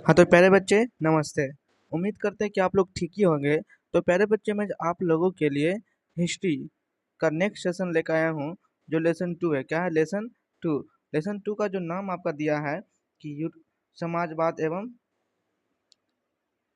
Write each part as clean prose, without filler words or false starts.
हाँ, तो प्यारे बच्चे नमस्ते। उम्मीद करते हैं कि आप लोग ठीक ही होंगे। तो प्यारे बच्चे मैं आप लोगों के लिए हिस्ट्री का नेक्स्ट सेशन लेकर आया हूँ, जो लेसन 2 है। क्या है लेसन 2? लेसन 2 का जो नाम आपका दिया है कि समाजवाद एवं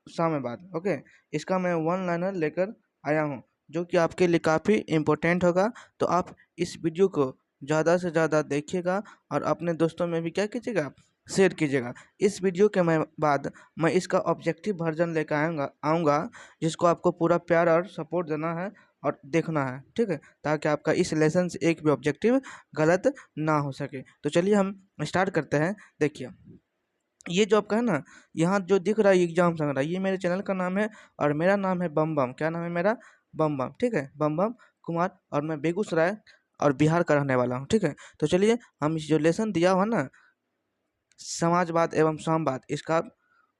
साम्यवाद। ओके, इसका मैं वन लाइनर लेकर आया हूँ, जो कि आपके लिए काफ़ी इम्पोर्टेंट होगा। तो आप इस वीडियो को ज़्यादा से ज़्यादा देखिएगा और अपने दोस्तों में भी क्या कीजिएगा, शेयर कीजिएगा। इस वीडियो के बाद मैं इसका ऑब्जेक्टिव वर्जन लेकर आऊँगा आऊँगा जिसको आपको पूरा प्यार और सपोर्ट देना है और देखना है, ठीक है, ताकि आपका इस लेसन से एक भी ऑब्जेक्टिव गलत ना हो सके। तो चलिए हम स्टार्ट करते हैं। देखिए, ये जो आपका है ना, यहाँ जो दिख रहा है एग्जाम संग रहा है, ये मेरे चैनल का नाम है और मेरा नाम है बम बम। क्या नाम है मेरा? बम बम, ठीक है, बम बम कुमार। और मैं बेगूसराय और बिहार का रहने वाला हूँ, ठीक है। तो चलिए हम इस जो लेसन दिया हुआ ना, समाजवाद एवं साम्यवाद, इसका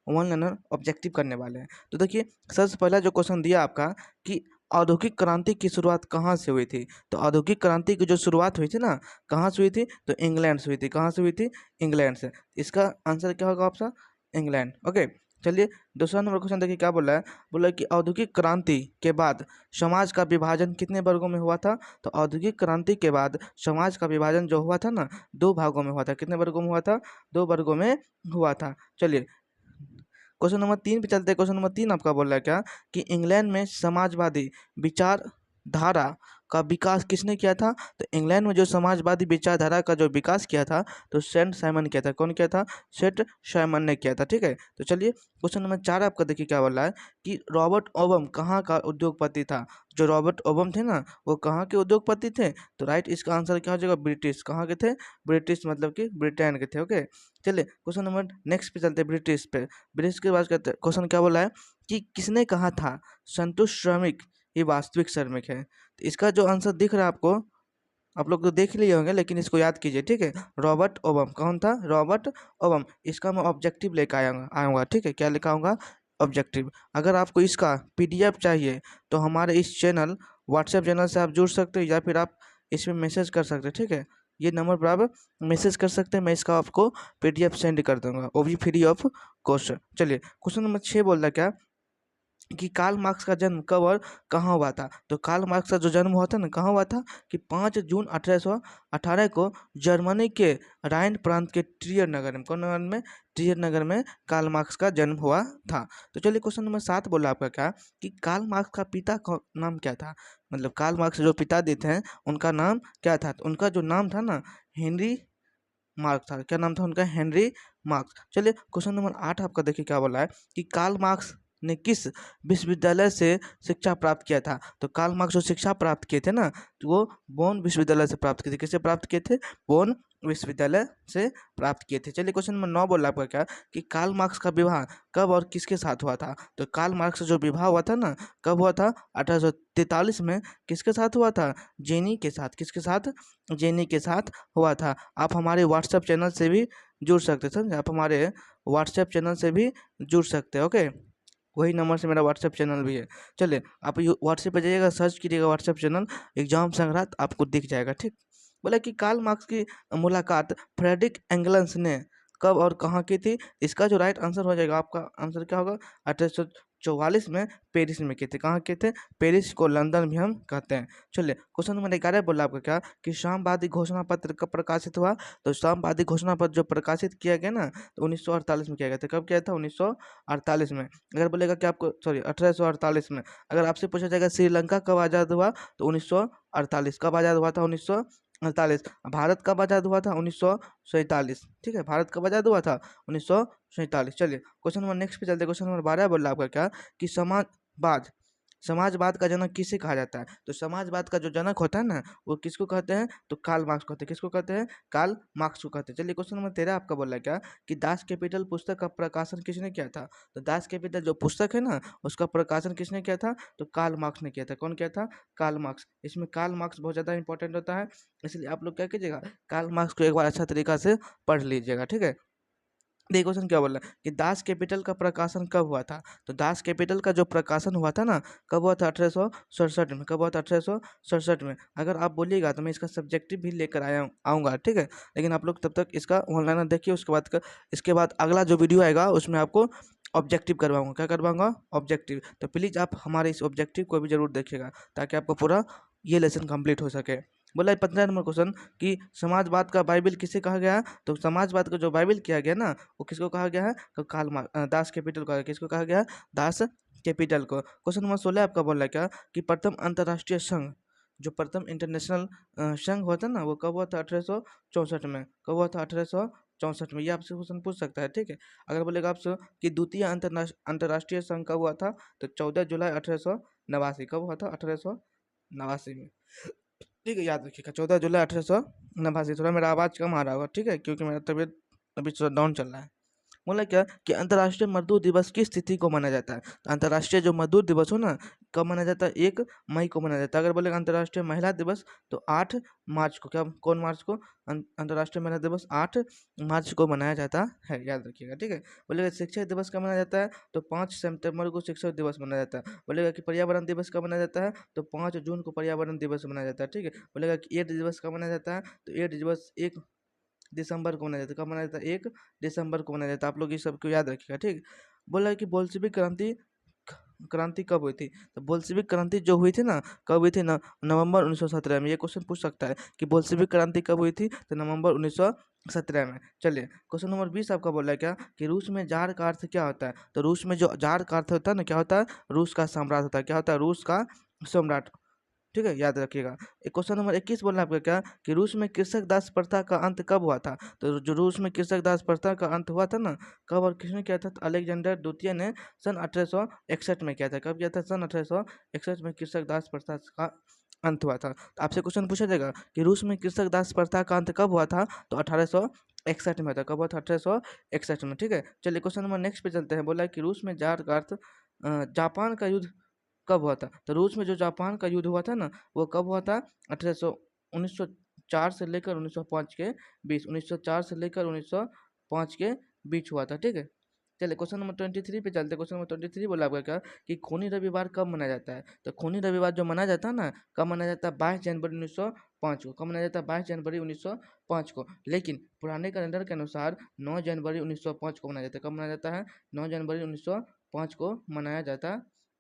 वन लाइनर ऑब्जेक्टिव करने वाले हैं। तो देखिए, सबसे पहला जो क्वेश्चन दिया आपका कि औद्योगिक क्रांति की शुरुआत कहाँ से हुई थी। तो औद्योगिक क्रांति की जो शुरुआत हुई थी ना, कहाँ से हुई थी? तो इंग्लैंड से हुई थी। कहाँ से हुई थी? इंग्लैंड से। इसका आंसर क्या होगा आपका? इंग्लैंड। ओके, चलिए दूसरा नंबर क्वेश्चन देखिए क्या बोला है। बोला कि औद्योगिक क्रांति के बाद समाज का विभाजन कितने वर्गों में हुआ था। तो औद्योगिक क्रांति के बाद समाज का विभाजन जो हुआ था ना, दो भागों में हुआ था। कितने वर्गों में हुआ था? दो वर्गों में हुआ था। चलिए क्वेश्चन नंबर 3 पे चलते हैं। क्वेश्चन नंबर 3 आपका बोल रहा है क्या कि इंग्लैंड में समाजवादी विचारधारा का विकास किसने किया था। तो इंग्लैंड में जो समाजवादी विचारधारा का जो विकास किया था, तो सेंट साइमन किया था। कौन किया था? सेंट साइमन ने किया था, ठीक है। तो चलिए क्वेश्चन नंबर 4 आपका देखिए क्या बोल रहा है कि रॉबर्ट ओबम कहाँ का उद्योगपति था। जो रॉबर्ट ओबम थे ना, वो कहाँ के उद्योगपति थे। तो राइट, इसका आंसर क्या हो जाएगा? ब्रिटिश। कहाँ के थे? ब्रिटिश, मतलब कि ब्रिटेन के थे। ओके, चलिए क्वेश्चन नंबर नेक्स्ट पे चलते हैं, ब्रिटिश पे। ब्रिटिश के बाद कहते क्वेश्चन क्या बोला है कि किसने कहा था संतुष्ट श्रमिक ही वास्तविक श्रमिक है। तो इसका जो आंसर दिख रहा है आपको, आप लोग तो देख लिए होंगे, लेकिन इसको याद कीजिए, ठीक है। रॉबर्ट ओबम। कौन था? रॉबर्ट ओबम। इसका मैं ऑब्जेक्टिव लेकर आऊँगा, ठीक है। क्या लेकर आऊँगा? ऑब्जेक्टिव। अगर आपको इसका पीडीएफ चाहिए तो हमारे इस चैनल व्हाट्सएप चैनल से आप जुड़ सकते हो, या फिर आप इसमें मैसेज कर सकते हैं, ठीक है। ये नंबर पर आप मैसेज कर सकते हैं, मैं इसका आपको पीडीएफ सेंड कर दूंगा, वो भी फ्री ऑफ कॉस्ट। चलिए क्वेश्चन नंबर 6 बोल रहा है क्या कि कार्ल मार्क्स का जन्म कब और कहाँ हुआ था। तो कार्ल मार्क्स का जो जन्म हुआ था ना, कहाँ हुआ था कि 5 जून 1818 को जर्मनी के राइन प्रांत के ट्रियर नगर में, कौन नगर में? ट्रियर नगर में कार्ल मार्क्स का जन्म हुआ था। तो चलिए क्वेश्चन नंबर 7 बोला आपका क्या कि कार्ल मार्क्स का पिता का नाम क्या था। मतलब कार्ल मार्क्स जो पिता देते हैं उनका नाम क्या था। तो उनका जो नाम था ना, हेनरी मार्क्स था। क्या नाम था उनका? Henry marks. चलिए क्वेश्चन नंबर 8 आपका देखिए क्या बोला है कि कार्ल मार्क्स ने किस विश्वविद्यालय से शिक्षा प्राप्त किया था। तो कार्ल मार्क्स जो शिक्षा प्राप्त किए थे ना, तो वो बोन विश्वविद्यालय से प्राप्त किए थे। किससे प्राप्त किए थे? बोन विश्वविद्यालय से प्राप्त किए थे। चलिए क्वेश्चन नंबर 9 बोला आपका क्या कि कार्ल मार्क्स का विवाह कब और किसके साथ हुआ था। तो कार्ल मार्क्स का जो विवाह हुआ था ना, कब हुआ था? 1843 में। किसके साथ हुआ था? जेनी के साथ। किसके साथ? जेनी के साथ हुआ था। आप हमारे व्हाट्सएप चैनल से भी जुड़ सकते हैं, समझे। आप हमारे व्हाट्सएप चैनल से भी जुड़ सकते हैं। ओके, वही नंबर से मेरा व्हाट्सएप चैनल भी है। चलिए आप व्हाट्सएप पे जाइएगा, सर्च कीजिएगा व्हाट्सएप चैनल एग्जाम संग्रात, आपको दिख जाएगा, ठीक। बोला कि कार्ल मार्क्स की मुलाकात फ्रेडरिक एंगल्स ने कब और कहाँ की थी। इसका जो राइट आंसर हो जाएगा, आपका आंसर क्या होगा? 1844 में पेरिस में किए थे। कहाँ किए थे? पेरिस को लंदन भी हम कहते हैं। चलिए क्वेश्चन नंबर 11 बोला आपका क्या कि साम्यवादी घोषणा पत्र कब प्रकाशित हुआ। तो साम्यवादी घोषणा पत्र जो प्रकाशित किया गया ना, तो 1948 में किया गया था। कब किया था? 1948 में। अगर बोलेगा कि आपको, सॉरी, 1848 में। अगर आपसे पूछा जाएगा श्रीलंका कब आज़ाद हुआ, तो 1948। कब आज़ाद हुआ था? 1948। भारत कब आज़ाद हुआ था? 1947, ठीक है। भारत कब आज़ाद हुआ था? 1947। चलिए क्वेश्चन नंबर नेक्स्ट पे चलते हैं। क्वेश्चन नंबर 12 बोल रहा है आपका क्या कि समाजवाद का जनक किसे कहा जाता है। तो समाजवाद का जो जनक होता है ना, वो किसको कहते हैं? तो कार्ल मार्क्स कहते हैं। किसको कहते हैं? कार्ल मार्क्स को कहते हैं। चलिए क्वेश्चन नंबर 13 आपका बोल रहा है क्या कि दास कैपिटल पुस्तक का प्रकाशन किसने किया था। तो दास कैपिटल जो पुस्तक है ना, उसका प्रकाशन किसने किया था? तो कार्ल मार्क्स ने किया था। कौन किया था? Karl Marx. इसमें कार्ल मार्क्स बहुत ज़्यादा इंपॉर्टेंट होता है, इसलिए आप लोग क्या कीजिएगा, कार्ल मार्क्स को एक बार अच्छा तरीका से पढ़ लीजिएगा, ठीक है। देखो क्वेश्चन क्या बोल रहा है कि दास कैपिटल का प्रकाशन कब हुआ था। तो दास कैपिटल का जो प्रकाशन हुआ था ना, कब हुआ था, 1867 में। कब हुआ था, 1867 में। अगर आप बोलिएगा तो मैं इसका सब्जेक्टिव भी लेकर आऊँगा, ठीक है। लेकिन आप लोग तब तक इसका ऑनलाइन देखिए, इसके बाद अगला जो वीडियो आएगा उसमें आपको ऑब्जेक्टिव करवाऊंगा। क्या करवाऊंगा, ऑब्जेक्टिव। तो प्लीज़ आप हमारे इस ऑब्जेक्टिव को भी जरूर देखिएगा ताकि आपको पूरा ये लेसन कंप्लीट हो सके। बोला 15 नंबर क्वेश्चन कि समाजवाद का बाइबल किसे कहा गया। तो समाजवाद का जो बाइबल किया गया ना, वो किसको कहा गया है, तो दास कैपिटल को। किसको कहा गया, दास कैपिटल को। क्वेश्चन नंबर 16 आपका बोल रहा है क्या कि प्रथम अंतर्राष्ट्रीय संघ, जो प्रथम इंटरनेशनल संघ हुआ था ना, वो कब हुआ था, 1864 में। कब हुआ था, 1864 में। ये आपसे क्वेश्चन पूछ सकता है, ठीक है। अगर बोलेगा आपसे कि द्वितीय अंतर्राष्ट्रीय संघ कब हुआ था, तो 14 जुलाई 1889। कब हुआ था, 1889 में। ठीक है, याद रखिएगा 14 जुलाई 1889। थोड़ा मेरा आवाज़ कम आ रहा होगा, ठीक है, क्योंकि मेरा तबीयत अभी थोड़ा डाउन चल रहा है। बोला क्या कि अंतर्राष्ट्रीय मजदूर दिवस किस तिथि को माना जाता है। तो अंतर्राष्ट्रीय जो मजदूर दिवस हो ना, कब माना जाता है, 1 मई को माना जाता है। अगर बोलेगा अंतर्राष्ट्रीय महिला दिवस, तो 8 मार्च को। क्या, कौन मार्च को, अंतर्राष्ट्रीय महिला दिवस 8 मार्च को मनाया जाता है, याद रखिएगा, ठीक है। बोलेगा शिक्षक दिवस कब मनाया जाता है, तो 5 सितंबर को शिक्षक दिवस मनाया जाता है। बोलेगा कि पर्यावरण दिवस कब मनाया जाता है, तो 5 जून को पर्यावरण दिवस मनाया जाता है, ठीक है। बोलेगा कि एड्स दिवस कब मनाया जाता है, तो एड्स दिवस 1 दिसंबर को मनाया जाता है। कब मनाया जाता है, 1 दिसंबर को मनाया जाता है। आप लोग ये सब को याद रखिएगा, ठीक। बोला है कि बोल्शेविक क्रांति कब हुई थी। तो बोल्शेविक क्रांति जो हुई थी ना, कब हुई थी ना, नवंबर 1917 में। ये क्वेश्चन पूछ सकता है कि बोल्शेविक क्रांति कब हुई थी, तो नवंबर 1917 में। चलिए क्वेश्चन नंबर 20 आपका बोला है क्या कि रूस में जार का अर्थ क्या होता है। तो रूस में जो जार का अर्थ होता है ना, क्या होता है, रूस का सम्राट होता है। क्या होता है, रूस का सम्राट, ठीक है, याद रखिएगा। क्वेश्चन नंबर 21 बोल रहा है आपका क्या कि रूस में कृषक दास प्रथा का अंत कब हुआ था। तो जो रूस में कृषक दास प्रथा का अंत हुआ था ना, कब और किसने किया था, तो अलेक्जेंडर द्वितीय ने सन 1861 में किया था। कब किया था, सन 1861 में कृषक दास प्रथा का अंत हुआ था। तो आपसे क्वेश्चन पूछा जाएगा कि रूस में कृषक दास प्रथा का अंत कब हुआ था, तो 1861 में था। कब हुआ था, 1861 में, ठीक है। चलिए क्वेश्चन नंबर नेक्स्ट पे चलते हैं। बोला है कि रूस में जार का अर्थ जापान का युद्ध कब हुआ था। तो रूस में जो जापान का युद्ध हुआ था ना, वो कब हुआ था, 1904 से लेकर 1905 के बीच। 1904 से लेकर 1905 के बीच हुआ था, ठीक है। चलिए क्वेश्चन नंबर 23 पे चलते हैं। क्वेश्चन नंबर 23 बोला आपका क्या कि खूनी रविवार कब मनाया जाता है। तो खूनी रविवार जो मनाया जाता है ना, कब मनाया जाता है, 22 जनवरी 1905 को। कब मनाया जाता है, 22 जनवरी 1905 को। लेकिन पुराने कैलेंडर के अनुसार 9 जनवरी 1905 को मनाया जाता है। कब मनाया जाता है, 9 जनवरी 1905 को मनाया जाता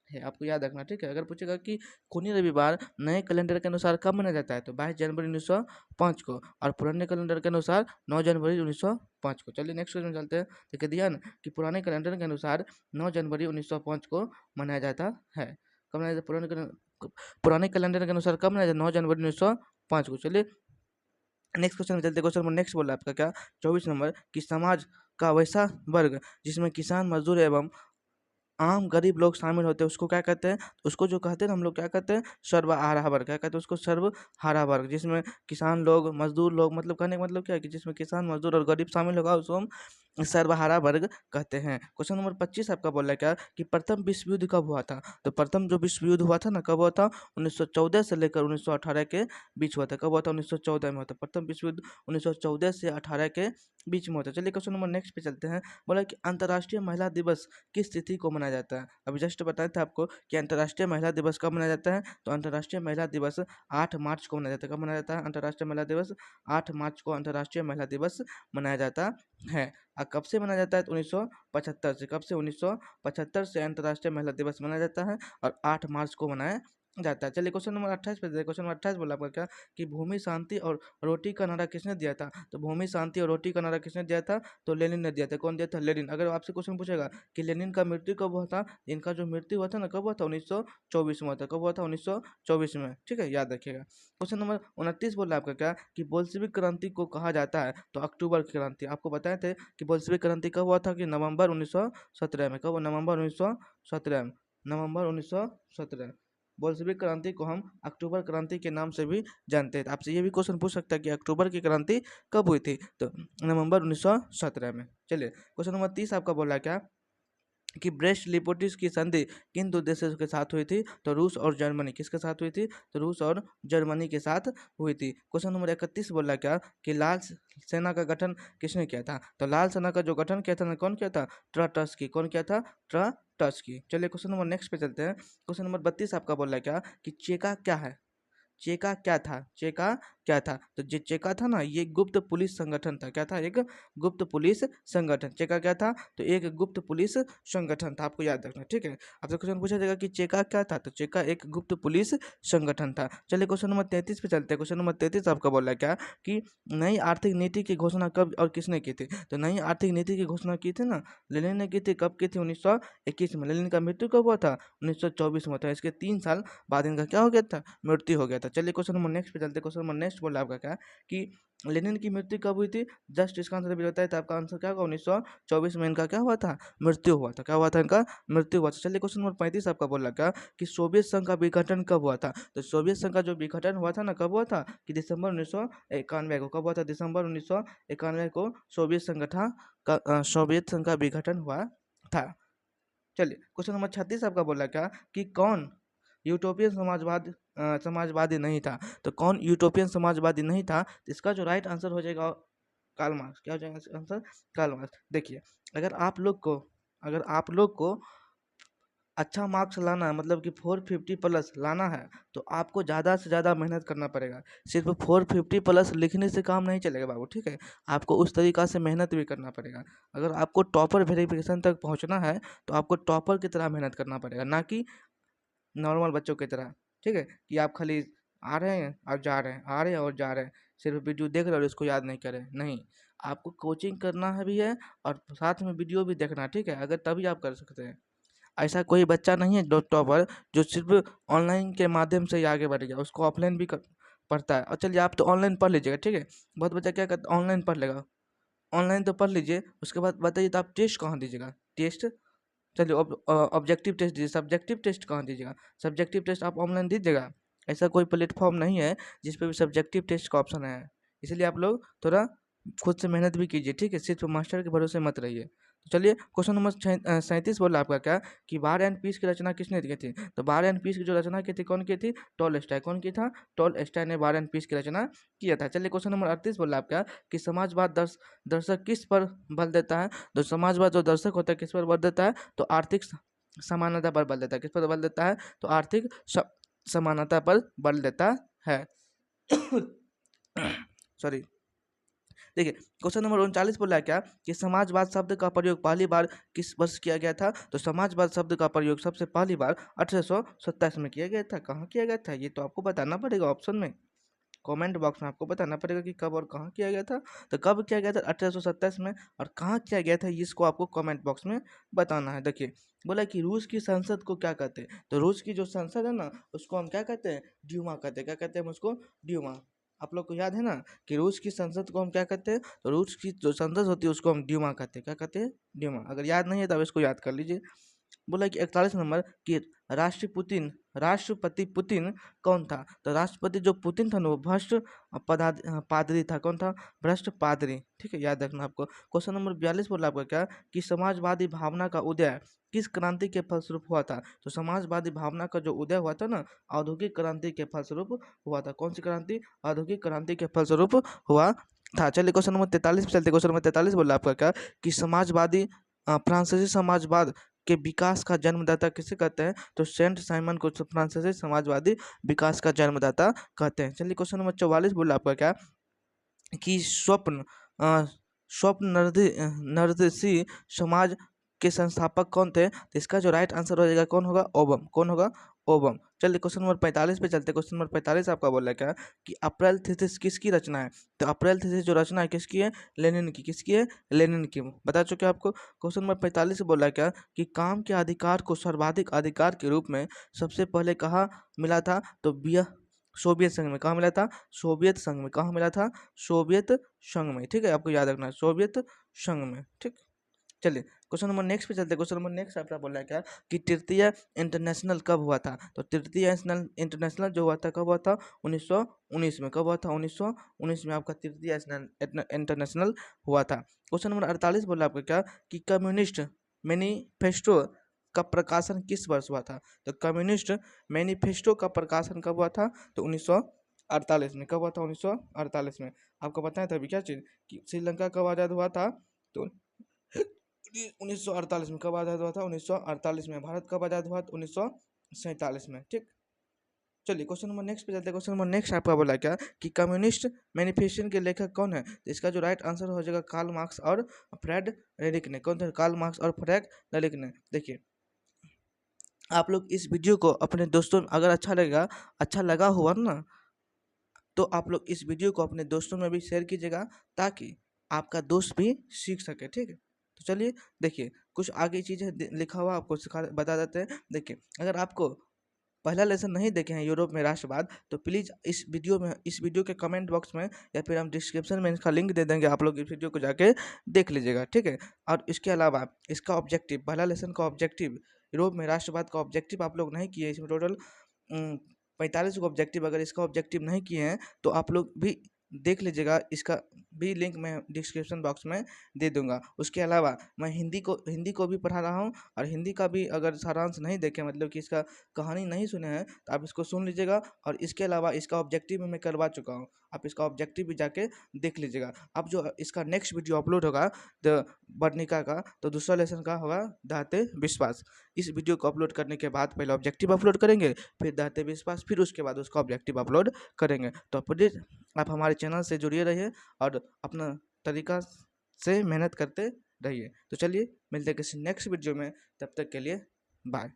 है। आपको याद रखना, ठीक है। अगर पूछेगा कि खूनी रविवार नए कैलेंडर के अनुसार कब मनाया जाता है, तो 22 जनवरी 1905 को। और पुराने कैलेंडर के अनुसार 9 जनवरी 1905 को। चलिए नेक्स्ट क्वेश्चन चलते हैं। देखिए दिया ना कि पुराने कैलेंडर के अनुसार 9 जनवरी 1905 को मनाया जाता है। कब मनाया जाता है, पुराने कैलेंडर के अनुसार कब मनाया जाता है, 9 जनवरी 1905 को। चलिए नेक्स्ट क्वेश्चन में चलते हैं। क्वेश्चन नंबर नेक्स्ट बोला आपका क्या, 24 नंबर कि समाज का वैसा वर्ग जिसमें किसान, मजदूर एवं आम गरीब लोग शामिल होते हैं, उसको क्या कहते हैं, उसको जो कहते हैं ना हम लोग क्या कहते हैं, सर्वहारा वर्ग। क्या कहते हैं उसको, सर्वहारा वर्ग। जिसमें किसान लोग, मजदूर लोग, मतलब कहने का मतलब क्या है कि जिसमें किसान, मजदूर और गरीब शामिल होगा, उसको हम सर्वहारा वर्ग कहते हैं। क्वेश्चन नंबर 25 आपका बोल रहा है क्या कि प्रथम विश्व युद्ध कब हुआ था। तो प्रथम जो विश्व युद्ध हुआ था ना, कब हुआ था, 1914 से लेकर 1918 के बीच हुआ था। कब हुआ था, 1914 में हुआ था। प्रथम विश्व युद्ध 1914 से 18 के बीच में होता है। चलिए क्वेश्चन नंबर नेक्स्ट पे चलते हैं। बोला कि अंतर्राष्ट्रीय महिला दिवस किस तिथि को मनाया जाता है। अभी जस्ट बताया था आपको कि अंतर्राष्ट्रीय महिला दिवस कब मनाया जाता है। तो अंतर्राष्ट्रीय महिला दिवस 8 मार्च को मनाया जाता है। कब मनाया जाता है, अंतर्राष्ट्रीय महिला दिवस 8 मार्च को अंतर्राष्ट्रीय महिला दिवस मनाया जाता है। कब से मनाया जाता है, तो 1975 से। कब से, 1975 से अंतर्राष्ट्रीय महिला दिवस मनाया जाता है और 8 मार्च को मनाया जाता है। चलिए क्वेश्चन नंबर 28 पे देखिए। क्वेश्चन नंबर 28 बोला आपका क्या कि भूमि, शांति और रोटी का नारा किसने दिया था। तो भूमि, शांति और रोटी का नारा किसने दिया था, तो लेनिन ने दिया था। कौन दिया था, लेनिन। अगर आपसे क्वेश्चन पूछेगा कि लेनिन का मृत्यु कब हुआ था, इनका जो मृत्यु हुआ था ना, कब हुआ था, 1924 में हुआ था। कब हुआ था, 1924 में, ठीक है, याद रखिएगा। क्वेश्चन नंबर 29 बोला आपका क्या कि बोल्शेविक क्रांति को कहा जाता है, तो अक्टूबर की क्रांति। आपको बताए थे कि बोल्शेविक क्रांति कब हुआ था, कि नवंबर 1917 में। कब, नवंबर 1917 में। नवंबर 1917। बोल्शेविक क्रांति को हम अक्टूबर क्रांति के नाम से भी जानते हैं। आपसे ये भी क्वेश्चन पूछ सकता है कि अक्टूबर की क्रांति कब हुई थी, तो नवंबर 1917 में। चलिए क्वेश्चन नंबर 30 आपका बोला क्या कि ब्रेस्ट लिपोटिस की संधि किन दो देशों के साथ हुई थी? तो रूस और जर्मनी। किसके साथ हुई थी? तो रूस और जर्मनी के साथ हुई थी। क्वेश्चन नंबर 31 बोला क्या कि लाल सेना का गठन किसने किया था? तो लाल सेना का जो गठन किया था ना, कौन किया था? ट्रटस्की। कौन किया था? ट्रटस्की। चलिए क्वेश्चन नंबर नेक्स्ट पे चलते हैं। क्वेश्चन नंबर 32 आपका बोल रहा है क्या कि चेका क्या है? चेका क्या था? चेका क्या था? तो जो चेका था ना, ये गुप्त पुलिस संगठन था। क्या था? एक गुप्त पुलिस संगठन। चेका क्या था? तो एक गुप्त पुलिस संगठन था। आपको याद रखना, ठीक है। आपसे क्वेश्चन पूछा जाएगा कि चेका क्या था? तो चेका एक गुप्त पुलिस संगठन था। चलिए क्वेश्चन नंबर 33 पे चलते हैं। क्वेश्चन नंबर 33 आपका बोल रहा है क्या कि नई आर्थिक नीति की घोषणा कब और किसने की थी? तो नई आर्थिक नीति की घोषणा की थी ना, लेनिन ने की थी। कब की थी? 1921 में। लेनिन का मृत्यु कब हुआ था? 1924 में था। इसके 3 साल बाद इनका क्या हो गया था? मृत्यु हो गया था। चलिए क्वेश्चन नंबर नेक्स्ट पे चलते। क्वेश्चन नंबर नेक्स्ट बोला आपका क्या कि लेनिन की मृत्यु कब हुई थी? जस्ट इसका आंसर भी होता है, तो आपका आंसर क्या होगा? 1924 में इनका क्या हुआ था? मृत्यु हुआ था। क्या हुआ था? इनका मृत्यु हुआ था। चलिए क्वेश्चन नंबर 35 आपका बोला क्या कि सोवियत संघ का विघटन कब हुआ था? तो सोवियत संघ का जो विघटन हुआ था ना, कब हुआ था? कि दिसंबर 1991 को। कब हुआ था? दिसंबर 1991 को सोवियत संघ का विघटन हुआ था। चलिए क्वेश्चन नंबर 36 आपका बोला क्या कि कौन यूटोपियन समाजवादी नहीं था? तो कौन यूटोपियन समाजवादी नहीं था? तो इसका जो राइट आंसर हो जाएगा कार्ल मार्क्स। क्या हो जाएगा आंसर? Karl Marx. देखिए, अगर आप लोग को अच्छा मार्क्स लाना है, मतलब कि 450 प्लस लाना है, तो आपको ज़्यादा से ज़्यादा मेहनत करना पड़ेगा। सिर्फ 450 प्लस लिखने से काम नहीं चलेगा बाबू, ठीक है। आपको उस तरीक़ा से मेहनत भी करना पड़ेगा। अगर आपको टॉपर वेरिफिकेशन तक पहुंचना है, तो आपको टॉपर की तरह मेहनत करना पड़ेगा, ना कि नॉर्मल बच्चों की तरह, ठीक है। कि आप खाली आ रहे हैं और जा रहे हैं, आ रहे हैं और जा रहे हैं, सिर्फ वीडियो देख रहे हैं और इसको याद नहीं कर रहे हैं। नहीं, आपको कोचिंग करना है भी है और साथ में वीडियो भी देखना है, ठीक है। अगर तभी आप कर सकते हैं। ऐसा कोई बच्चा नहीं है जो टॉपर, जो सिर्फ ऑनलाइन के माध्यम से ही आगे बढ़ गया, उसको ऑफलाइन भी पढ़ता है। और चलिए, आप तो ऑनलाइन पढ़ लीजिएगा, ठीक है। बहुत बच्चा क्या करता है, ऑनलाइन पढ़ लेगा। ऑनलाइन तो पढ़ लीजिए, उसके बाद बताइए तो आप टेस्ट कहाँ दीजिएगा? टेस्ट, चलिए ऑब्जेक्टिव टेस्ट दीजिए। सब्जेक्टिव टेस्ट कहाँ दीजिएगा? सब्जेक्टिव टेस्ट आप ऑनलाइन दीजिएगा। ऐसा कोई प्लेटफॉर्म नहीं है जिस पे भी सब्जेक्टिव टेस्ट का ऑप्शन है। इसलिए आप लोग थोड़ा खुद से मेहनत भी कीजिए, ठीक है। सिर्फ मास्टर के भरोसे मत रहिए। तो चलिए क्वेश्चन नंबर 37 बोला आपका क्या कि वार एंड पीस की रचना किसने की थी? तो वार एंड पीस की जो रचना की थी, कौन की थी? टॉलस्टॉय। कौन की था? टॉलस्टॉय ने वार एंड पीस की रचना किया था। चलिए क्वेश्चन नंबर 38 बोला आपका कि समाजवाद दर्शक किस पर बल देता है? तो समाजवाद जो दर्शक होता है किस पर बल देता है? तो आर्थिक समानता पर बल देता है। किस पर बल देता है? तो आर्थिक समानता पर बल देता है। सॉरी। देखिए क्वेश्चन नंबर 39 बोला है क्या कि समाजवाद शब्द का प्रयोग पहली बार किस वर्ष किया गया था? तो समाजवाद शब्द का प्रयोग सबसे पहली बार 1827 में किया गया था। कहाँ किया गया था? ये तो आपको बताना पड़ेगा ऑप्शन में, कमेंट बॉक्स में आपको बताना पड़ेगा कि कब और कहाँ किया गया था। तो कब किया गया था? 1827 में। और कहाँ किया गया था, इसको आपको कमेंट बॉक्स में बताना है। देखिए बोला कि रूस की संसद को क्या कहते हैं? तो रूस की जो संसद है ना, उसको हम क्या कहते हैं? ड्यूमा कहते हैं। क्या कहते हैं हम उसको? ड्यूमा। आप लोग को याद है ना कि रूस की संसद को हम क्या कहते हैं? तो रूस की जो संसद होती है उसको हम ड्यूमा कहते हैं। क्या कहते हैं? ड्यूमा। अगर याद नहीं है तो आप इसको याद कर लीजिए। बोला कि 41 नंबर कि राष्ट्रपति पुतिन कौन था? तो राष्ट्रपति जो पुतिन था ना, वो भ्रष्ट पादरी था। कौन था? भ्रष्ट पादरी, ठीक है, याद रखना आपको। क्वेश्चन नंबर 42 बोला आपका क्या कि समाजवादी भावना का उदय किस क्रांति के फलस्वरूप हुआ था? तो समाजवादी भावना का जो उदय हुआ था ना, औद्योगिक क्रांति के फलस्वरूप हुआ था। कौन सी क्रांति? औद्योगिक क्रांति के फलस्वरूप हुआ था। चलिए क्वेश्चन नंबर 43 पे चलते। क्वेश्चन नंबर 43 बोला आपका क्या कि समाजवादी फ्रांसीसी समाजवाद के विकास का जन्मदाता किसे कहते हैं? तो सेंट साइमन को फ्रांसीसी समाजवादी विकास का जन्मदाता कहते हैं। चलिए क्वेश्चन नंबर 44 बोला आपका क्या कि स्वप्न नरदसी समाज के संस्थापक कौन थे? तो इसका जो राइट आंसर हो जाएगा कौन होगा? ओबम। कौन होगा? ओबम। चलिए क्वेश्चन नंबर 45 पे चलते। क्वेश्चन नंबर 45 आपका बोला क्या कि अप्रैल थीसिस किसकी रचना है? तो अप्रैल थीसिस जो रचना है किसकी है? लेनिन की। किसकी है? लेनिन की। बता चुके आपको। क्वेश्चन नंबर 45 बोला क्या कि काम के अधिकार को सर्वाधिक अधिकार के रूप में सबसे पहले कहाँ मिला था? तो सोवियत संघ में। कहाँ मिला था? सोवियत संघ में। कहाँ मिला था? सोवियत संघ में, ठीक है। आपको याद रखना है, सोवियत संघ में, ठीक। चलिए क्वेश्चन नंबर नेक्स्ट पे चलते हैं। क्वेश्चन नंबर नेक्स्ट आपका बोला है क्या कि तृतीय इंटरनेशनल कब हुआ था? तो तृतीय इंटरनेशनल जो हुआ था कब हुआ था? 1919 में। कब हुआ था? 1919 में आपका तृतीय इंटरनेशनल हुआ था। क्वेश्चन नंबर 48 बोला आपका क्या कि मैनिफेस्टो का प्रकाशन किस वर्ष हुआ था? तो कम्युनिस्ट मैनिफेस्टो का प्रकाशन कब हुआ था? तो 1948 में। कब हुआ था? 1948 में। आपको पता है तभी क्या चीज़ कि श्रीलंका कब आज़ाद हुआ था? तो 1948 में। कब आज़ाद हुआ था? 1948 में। भारत कब आज़ाद हुआ? तो 1947 में। ठीक, चलिए क्वेश्चन नंबर नेक्स्ट पे चलते हैं। क्वेश्चन नंबर नेक्स्ट आपका बोला क्या कि कम्युनिस्ट मैनिफेस्टो के लेखक कौन है? तो इसका जो राइट आंसर हो जाएगा कार्ल मार्क्स और फ्रेड रेडिक ने। कौन थे? कार्ल मार्क्स और फ्रेड रेडिक ने। देखिए, आप लोग इस वीडियो को अपने दोस्तों, अगर अच्छा लगा हुआ ना, तो आप लोग इस वीडियो को अपने दोस्तों में भी शेयर कीजिएगा ताकि आपका दोस्त भी सीख सके। ठीक है, तो चलिए देखिए कुछ आगे चीज़ें लिखा हुआ आपको बता देते हैं। देखिए, अगर आपको पहला लेसन नहीं देखे हैं यूरोप में राष्ट्रवाद, तो प्लीज़ इस वीडियो के कमेंट बॉक्स में या फिर हम डिस्क्रिप्शन में इसका लिंक दे देंगे, आप लोग इस वीडियो को जाके देख लीजिएगा। ठीक है, और इसके अलावा इसका ऑब्जेक्टिव, पहला लेसन का ऑब्जेक्टिव, यूरोप में राष्ट्रवाद का ऑब्जेक्टिव आप लोग नहीं किए। इसमें टोटल 45 को ऑब्जेक्टिव, अगर इसका ऑब्जेक्टिव नहीं किए हैं तो आप लोग भी देख लीजिएगा। इसका भी लिंक मैं डिस्क्रिप्शन बॉक्स में दे दूंगा। उसके अलावा मैं हिंदी को भी पढ़ा रहा हूँ, और हिंदी का भी अगर सारांश नहीं देखे, मतलब कि इसका कहानी नहीं सुने हैं, तो आप इसको सुन लीजिएगा। और इसके अलावा इसका ऑब्जेक्टिव मैं करवा चुका हूँ, आप इसका ऑब्जेक्टिव भी जाके देख लीजिएगा। अब जो इसका नेक्स्ट वीडियो अपलोड होगा द वर्णिका का, तो दूसरा लेसन का होगा दाते विश्वास। इस वीडियो को अपलोड करने के बाद पहले ऑब्जेक्टिव अपलोड करेंगे, फिर दाते विश्वास, फिर उसके बाद उसका ऑब्जेक्टिव अपलोड करेंगे। तो प्लीज़ आप हमारे चैनल से जुड़े रहिए और अपना तरीका से मेहनत करते रहिए। तो चलिए मिलते हैं किसी नेक्स्ट वीडियो में, तब तक के लिए बाय।